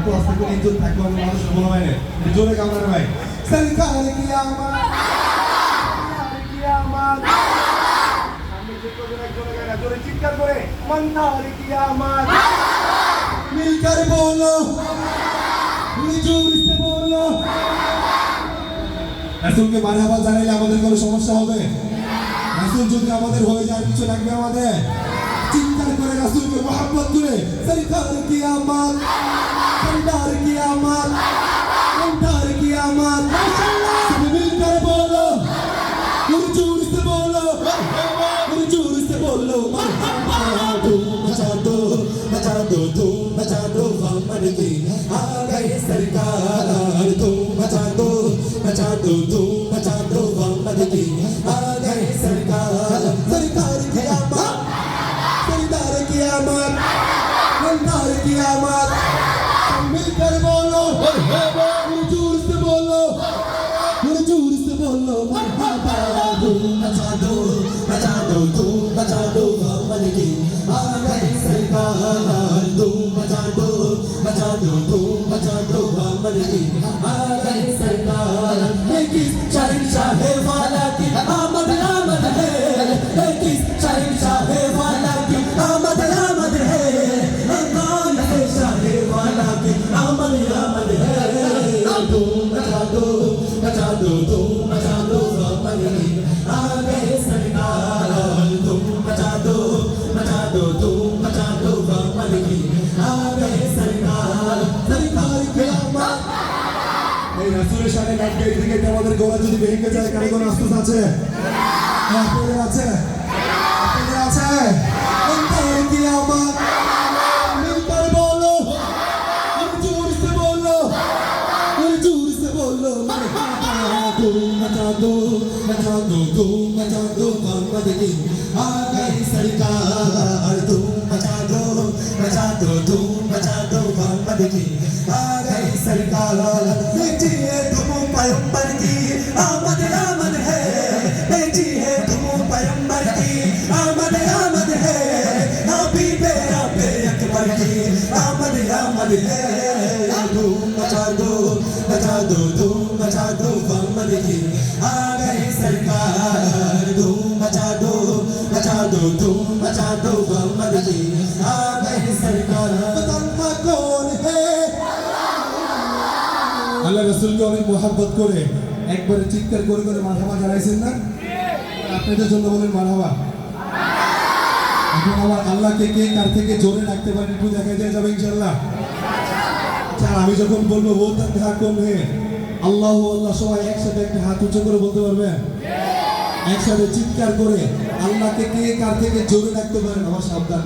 একটু আস্তে করে ইজ্জত থাকবে আমি মানুষের বলা হয় না জোরে কামড়ার ভাই সরকার কি আমার জোরে চিৎকার করে মন্নার কি আমার মিলकर बोलो जोर से बोलो রাসূলকে মারহাবা জানাইলে আমাদের কোনো সমস্যা হবে রাসূল যদি আমাদের হয়ে যায় কিছু লাগবে আমাদের চিৎকার করে রাসূলকে mohabbat করে সরকার কি আমার সরদার কি আমার সরদার কি আমার মাশাআল্লাহ সব মিলकर बोलो जोर से बोलो जोर से बोलो मचा दो तुम मचा दो मोहम्मद की आ गए सरकार तुम मचा दो तुम मचा दो मोहम्मद की आ गए सरकार सरकार की आमद सरदार की आमद मंदार की आमद मिलकर बोलो जोर से बोलो मरहबा तुम मचा दो तुम मचा दो मोहम्मद की आ गए सरकार तुम मचा दो तुम मचा दो मोहम्मद की आ गए सरकार किस शहंशाह वाला की आमद आमद है किस शहंशाह वाला की आमद आमद है कौन है शाह वाला की आमद आमद है तुम मचा दो तुम मचा दो मोहम्मद की आ गए सरकार तुम मचा दो तुम मचा दो मोहम्मद की आ गए सरकार सरकार की आमद এই রাসূলের সাথে গান গাইতে গাইতে আমাদের গলা যদি ভেঙে যায় কারো কোনো আফসোস আছে আপনাদের আছে अंतर की आमद मिलकर बोलो जोर से बोलो तुम मचा दो तुम मचा दो मोहम्मद की आ गई सरकार तुम मचा दो तुम मचा दो मोहम्मद की आ गई सरकार बेटी है तुम पैगंबर की आमद आमद है बेटी है तुम पैगंबर की आमद आमद है हबीबे रब्बे अकबर की आमद आमद है तुम मचा दो तुम मचा दो मोहम्मद की आ गए सरकार तुम मचा दो तुम मचा दो मोहम्मद की आ गए सरकार बताना कौन है আল্লাহ রাসূলকে অনেক mohabbat করে একবারে চিৎকার করে মারহাবা জানাইছেন না আপনাদের জন্য বলেন মারহাবা এখন আবার আল্লাহকে কে কার থেকে জোরে ডাকতে পারেন একটু দেখা যায় যাবে ইনশাআল্লাহ আর আমি যখন বলবো ও তকহা কম হে আল্লাহু আল্লাহ সবাই একসাথে একটা হাত উঁচু করে বলতে পারবেন একসাথে চিৎকার করে আল্লাহকে কে কার থেকে জোরে ডাকতে পারেন আমার সাবধান